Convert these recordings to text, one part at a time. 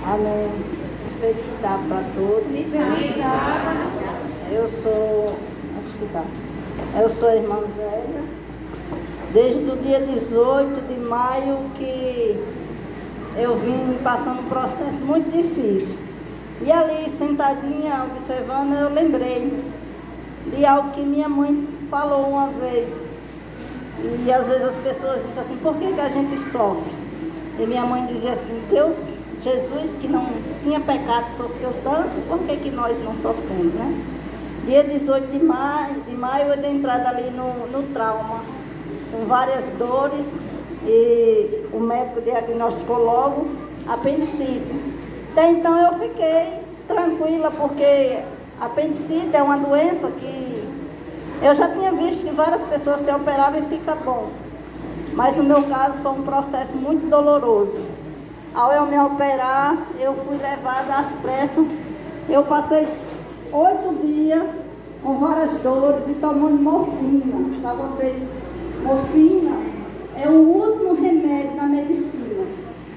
Amém. Feliz sábado a todos. Feliz sábado. Eu sou a irmã Zélia. Desde o dia 18 de maio que eu vim passando um processo muito difícil. E ali, sentadinha, observando, eu lembrei de algo que minha mãe falou uma vez. E às vezes as pessoas dizem assim, por que a gente sofre? E minha mãe dizia assim, Jesus, que não tinha pecado, sofreu tanto, por que nós não sofremos, né? Dia 18 de maio eu dei entrada ali no trauma, com várias dores, e o médico diagnosticou logo apendicite. Até então eu fiquei tranquila, porque apendicite é uma doença que eu já tinha visto que várias pessoas se operavam e fica bom. Mas no meu caso foi um processo muito doloroso. Ao eu me operar, eu fui levada às pressas. Eu passei 8 dias com várias dores e tomando morfina. Para vocês, morfina é o último remédio na medicina.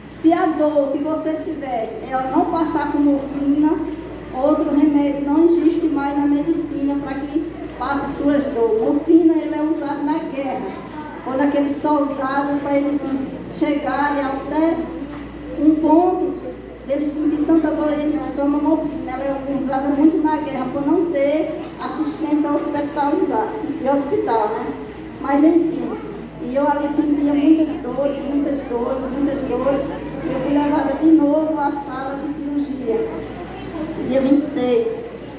Se a dor que você tiver, ela não passar com morfina, outro remédio não existe mais na medicina para que passe suas dores. Morfina ele é usado na guerra, quando aqueles soldados, para eles chegarem até um ponto deles sentir tanta dor, eles tomam morfina. Ela é usada muito na guerra por não ter assistência hospitalizada e hospital, né? Mas enfim, e eu ali sentia muitas dores. E eu fui levada de novo à sala de cirurgia, dia 26.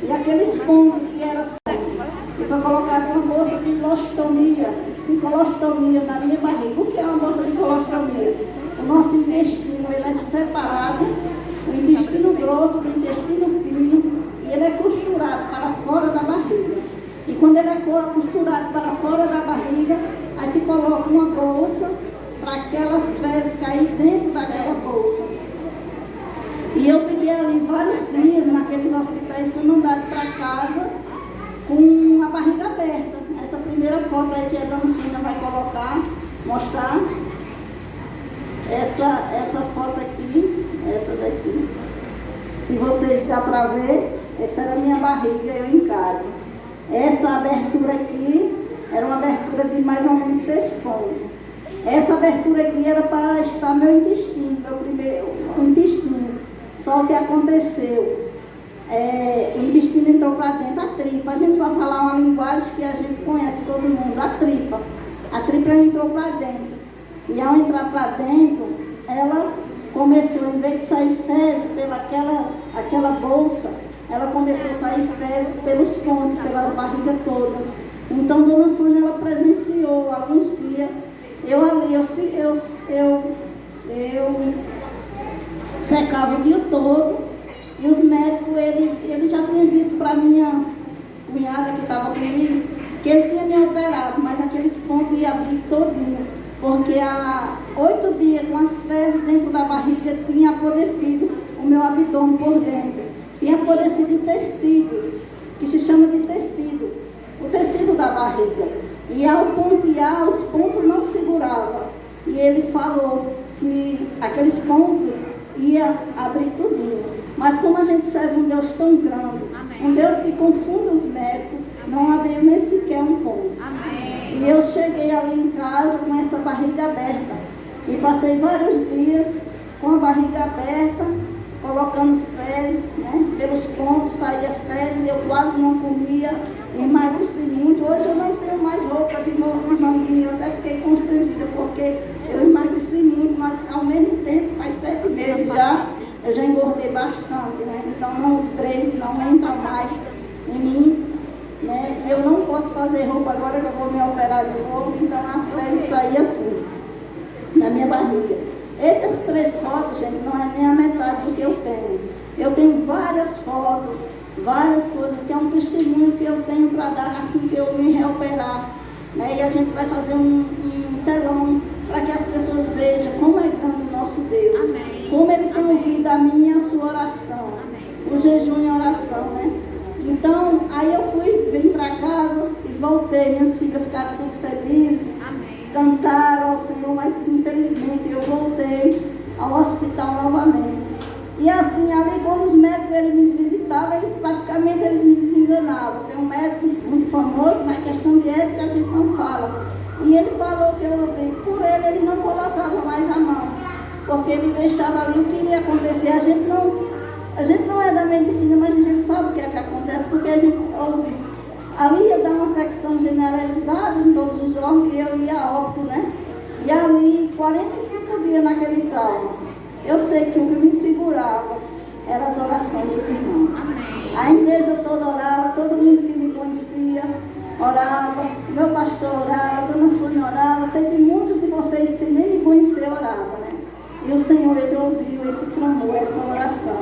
E aqueles pontos que era sangue, e foi colocada uma bolsa de colostomia na minha barriga. O que é uma bolsa de colostomia? O nosso intestino ele é separado, o intestino grosso do intestino fino, e ele é costurado para fora da barriga. E quando ele é costurado para fora da barriga, aí se coloca uma bolsa para aquelas fezes cair dentro daquela bolsa. E eu fiquei ali vários dias naqueles hospitais, fui mandada para casa com a barriga aberta. Essa primeira foto aí que a dona Cina vai mostrar. Essa foto aqui, essa daqui, se vocês dá para ver, essa era a minha barriga, eu em casa. Essa abertura aqui era uma abertura de mais ou menos 6 pontos. Essa abertura aqui era para estar meu intestino, o intestino. Só o que aconteceu, o intestino entrou para dentro, a tripa. A gente vai falar uma linguagem que a gente conhece todo mundo, a tripa. A tripa entrou para dentro. E ao entrar para dentro, ela começou, em vez de sair fezes aquela bolsa, ela começou a sair fezes pelos pontos, pela barriga toda. Então, Dona Sônia, ela presenciou alguns dias. Eu secava o dia todo, e os médicos, ele já tinha dito para minha cunhada que estava comigo, que ele tinha me operado, mas aqueles pontos iam abrir todinho, porque há 8 dias com as fezes dentro da barriga tinha apodrecido o meu abdômen por dentro, tinha apodrecido o tecido, que se chama de tecido, o tecido da barriga, e ao pontear, os pontos não seguravam, e ele falou que aqueles pontos ia abrir tudinho. Mas como a gente serve um Deus tão grande, amém, um Deus que confunde os médicos, não abriu nem sequer um ponto. Amém. E eu cheguei ali em casa com essa barriga aberta. E passei vários dias com a barriga aberta, colocando fezes, né? Pelos pontos saía fezes, eu quase não comia, emagreci muito. Hoje eu não tenho mais roupa de manguinha, eu até fiquei constrangida, porque eu emagreci muito, mas ao mesmo tempo, faz 7 meses já, eu já engordei bastante, né? Então os braces não entram mais em mim, né? Eu não posso fazer roupa agora que eu vou me operar de novo, então as fezes saíam assim, na minha barriga. Essas 3 fotos, gente, não é nem a metade do que eu tenho. Eu tenho várias fotos, várias coisas, que é um testemunho que eu tenho para dar assim que eu me reoperar, né? E a gente vai fazer um telão para que as pessoas vejam como é grande o nosso Deus. Amém. Como Ele tem ouvido a minha e a sua oração. Amém. O jejum e a oração, né? Então, aí eu vim para casa e voltei. Minhas filhas ficaram tudo felizes. Amém. Cantaram ao Senhor, mas infelizmente eu voltei ao hospital novamente. E assim, ali quando os médicos eles me visitavam, eles me desenganavam. Tem um médico muito famoso, mas questão de ética a gente não fala. E ele falou que por ele não colocava mais a mão, porque ele deixava ali o que iria acontecer. A gente não é da medicina, mas a gente sabe o que é que acontece, porque a gente ouve. Ali ia dar uma infecção generalizada em todos os órgãos e eu ia a óbito, né? E ali, 45 dias naquele trauma. Eu sei que o que me segurava eram as orações dos irmãos. A igreja toda orava, todo mundo que me conhecia orava, meu pastor orava, dona Sônia orava, sei que muitos de vocês, sem nem me conhecer, oravam, né? E o Senhor, ele ouviu esse clamor, essa oração.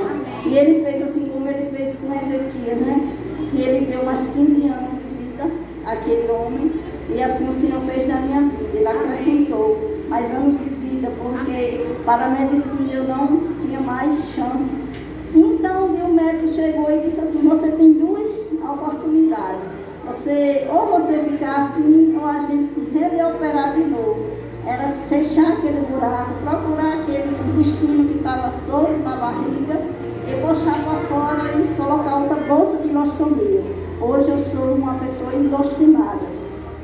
E ele fez assim como ele fez com Ezequias, né? Que ele deu mais 15 anos de vida àquele homem. E assim o Senhor fez na minha vida. Ele acrescentou mais anos de vida, porque para a medicina eu não tinha mais chance. Então o médico chegou e disse assim: você tem duas oportunidades. Ou você ficar assim, ou a gente reoperar de novo. Era fechar aquele buraco, procurar aquele intestino que estava solto na barriga e puxar para fora e colocar outra bolsa de ilostomia. Hoje eu sou uma pessoa endostimada.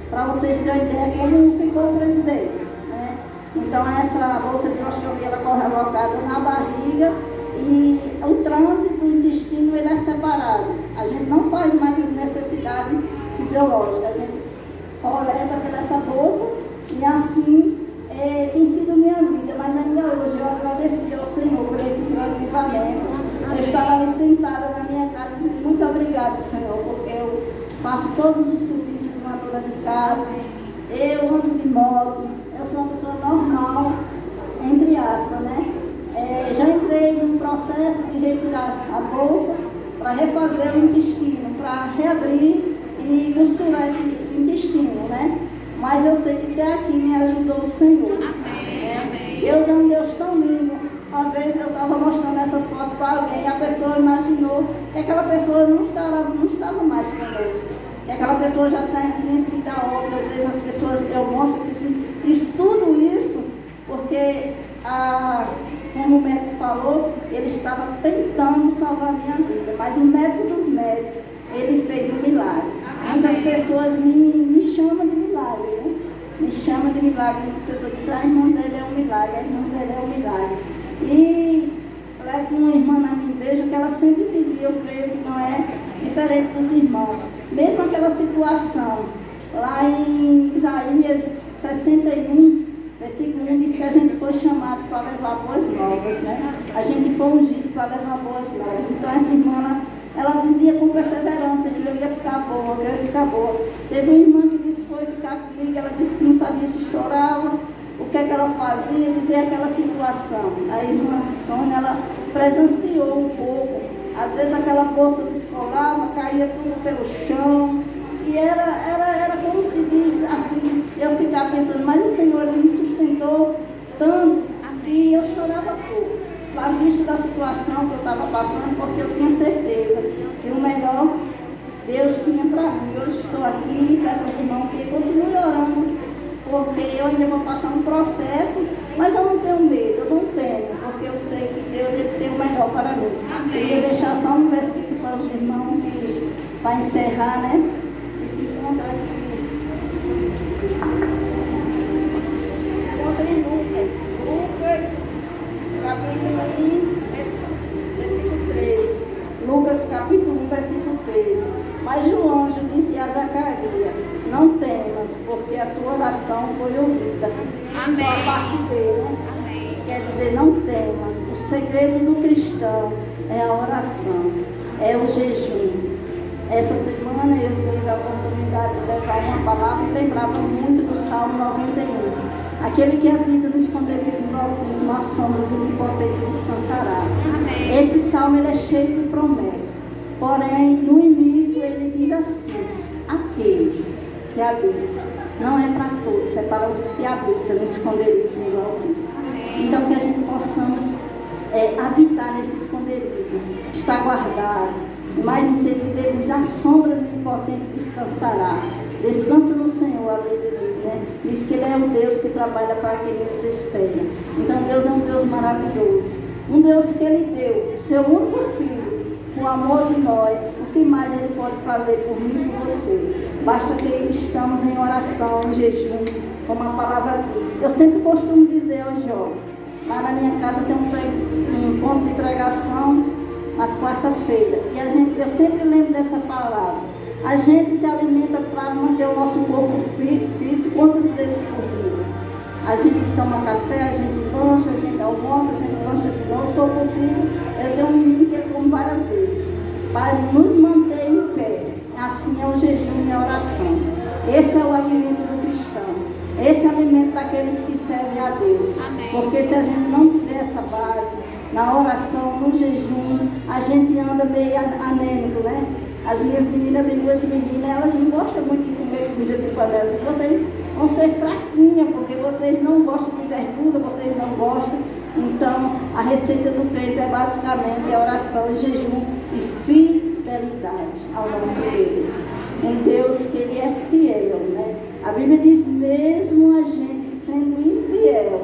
Para vocês terem ideia como ficou o presidente, né? Então essa bolsa de ilostomia ela corre alocada na barriga e o trânsito do intestino ele é separado. A gente não faz mais as necessidades fisiológicas, a gente coleta por essa bolsa e assim tem sido minha vida. Mas ainda hoje eu agradeci ao Senhor por esse grande livramento. Eu estava ali sentada na minha casa dizendo: muito obrigado, Senhor, porque eu faço todos os serviços de uma dona de casa, eu ando de moto, eu sou uma pessoa normal, entre aspas, né? Já entrei num processo de retirar a bolsa para refazer o intestino, para reabrir e costurar esse intestino, né? Mas eu sei que até aqui me ajudou o Senhor. Amém. Deus é um Deus tão lindo. Uma vez eu estava mostrando essas fotos para alguém e a pessoa imaginou que aquela pessoa não estava mais conosco. Que aquela pessoa já tinha sido a óbito. Às vezes as pessoas eu mostro assim, tudo isso porque como o médico falou, ele estava tentando salvar a minha vida. Mas o médico dos médicos, ele fez um milagre. Muitas pessoas me chamam de milagre, né? Me chamam de milagre. Muitas pessoas dizem: a irmã Zélia é um milagre, a irmã Zélia é um milagre. E lá tinha uma irmã na minha igreja que ela sempre dizia, eu creio que não é diferente dos irmãos. Mesmo aquela situação, lá em Isaías 61, versículo 1, diz que a gente foi chamado para levar boas novas, né? A gente foi ungido para levar boas novas. Então essa irmã, ela dizia com perseverança que eu ia ficar boa, que eu ia ficar boa. Teve uma irmã que disse que foi ficar comigo, ela disse que não sabia se chorava, o que é que ela fazia de ver aquela situação. A irmã Sônia, ela presenciou um pouco. Às vezes aquela bolsa descolava, caía tudo pelo chão. E era como se diz assim, eu ficava pensando, mas o Senhor ele me sustentou tanto que eu chorava pouco. À vista da situação que eu estava passando, porque eu tinha certeza que o melhor Deus tinha para mim. Hoje estou aqui, peço aos irmãos que continuem orando, porque eu ainda vou passar um processo, mas eu não tenho medo, eu não temo, porque eu sei que Deus ele tem o melhor para mim. Eu queria deixar só um versículo para os irmãos que vai encerrar, né? E se encontra aqui. Se encontra em Lucas, capítulo 1, versículo 13. Lucas capítulo 1, versículo 13. Mas o anjo disse a Zacarias: não temas, porque a tua oração foi ouvida. Amém. Só a parte dele, né? Amém. Quer dizer, não temas. O segredo do cristão é a oração, é o jejum. Essa semana eu tive a oportunidade de levar uma palavra e lembrava muito do Salmo 91. Aquele que habita no esconderijo do Altíssimo, a sombra do Onipotente descansará. Amém. Esse salmo ele é cheio de promessas. Porém, no início ele diz assim: aquele que habita. Não é para todos, é para os que habitam no esconderijo do Altíssimo. Amém. Então que a gente possamos habitar nesse esconderijo, estar guardado. Mas em seguida ele diz: a sombra do Onipotente descansará. Descansa no Senhor, a Bíblia diz, né? Diz que Ele é um Deus que trabalha para quem nos espera. Então Deus é um Deus maravilhoso. Um Deus que Ele deu seu único filho, por amor de nós. O que mais Ele pode fazer por mim e por você? Basta que estamos em oração, em jejum, como a palavra diz. Eu sempre costumo dizer ao jovem, lá na minha casa tem um ponto de pregação às quarta-feiras. E eu sempre lembro dessa palavra. A gente se alimenta para manter o nosso corpo físico quantas vezes por dia? A gente toma café, a gente lancha, a gente almoça, a gente lancha de novo. Se for possível, eu tenho um menino que ele come várias vezes. Para nos manter em pé. Assim é o jejum e a oração. Esse é o alimento do cristão. Esse é o alimento daqueles que servem a Deus. Amém. Porque se a gente não tiver essa base, na oração, no jejum, a gente anda meio anêmico, né? As minhas meninas, tem 2 meninas, elas não gostam muito de comer comida de panela. E vocês vão ser fraquinhas, porque vocês não gostam de verdura, vocês não gostam. Então, a receita do crente é basicamente a oração, jejum e fidelidade ao nosso Deus. Um Deus que Ele é fiel, né? A Bíblia diz, mesmo a gente sendo infiel,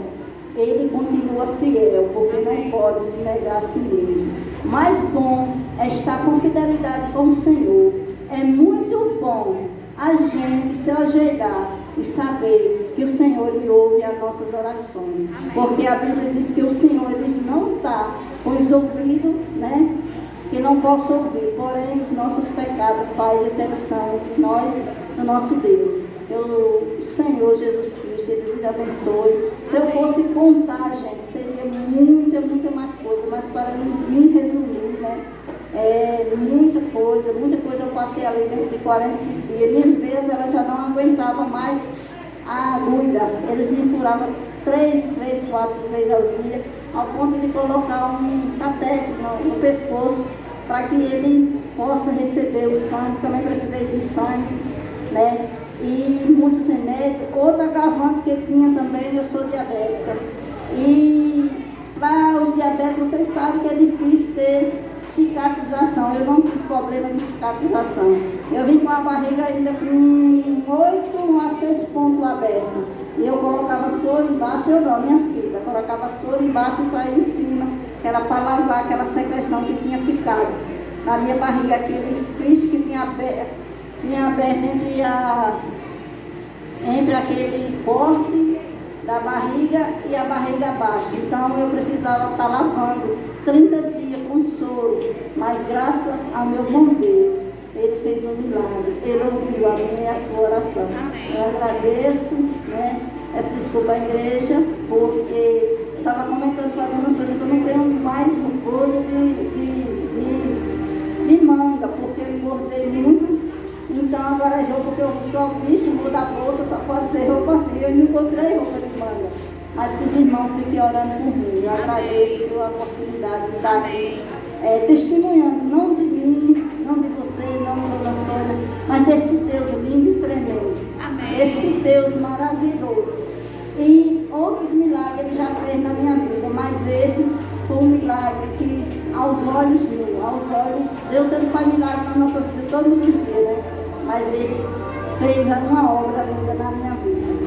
Ele continua fiel, porque não pode se negar a si mesmo. Mais bom é estar com fidelidade com o Senhor. É muito bom a gente se ajoelhar e saber que o Senhor lhe ouve as nossas orações. Amém. Porque a Bíblia diz que o Senhor ele não está com os ouvidos, né? Que não possa ouvir, porém os nossos pecados faz exceção entre nós e o nosso Deus. O Senhor Jesus Cristo, Ele nos abençoe. Se eu fosse contar, gente, seria muita mais coisa, mas para me resumir, né? Muita coisa eu passei ali dentro de 45 dias. Minhas vezes elas já não aguentavam mais a agulha. Eles me furavam 3 vezes, 4 vezes ao dia, ao ponto de colocar um catéter no pescoço para que ele possa receber o sangue. Também precisei de sangue, né? E muitos remédios. Outro agravante que tinha também, eu sou diabética. E para os diabéticos, vocês sabem que é difícil ter cicatrização. Eu não tive problema de cicatrização. Eu vim com a barriga ainda com 8 a 6 pontos abertos. E eu colocava soro embaixo, minha filha, colocava soro embaixo e saía em cima, que era para lavar aquela secreção que tinha ficado na minha barriga, aquele ficho que tinha aberto entre aquele corte da barriga e a barriga abaixo. Então eu precisava estar lavando 30 dias com soro, mas graças ao meu bom Deus, Ele fez um milagre. Ele ouviu a minha e a sua oração. Amém. Eu agradeço, né? Peço desculpa à igreja, porque eu estava comentando com a dona Sônia que eu não tenho mais coisa de manga, porque eu engordei muito. Então agora é roupa que eu só visto, muda a bolsa, só pode ser roupa assim. Eu não encontrei roupa de manga. Mas que os irmãos fiquem orando por mim. Eu agradeço pela oportunidade de estar aqui testemunhando, não de mim, não de você, não de Dona Sônia, mas desse Deus lindo e tremendo. Amém. Esse Deus maravilhoso. E outros milagres Ele já fez na minha vida, mas esse foi um milagre que aos olhos Deus Ele faz milagre na nossa vida todos os dias, né? Mas Ele fez uma obra linda na minha vida.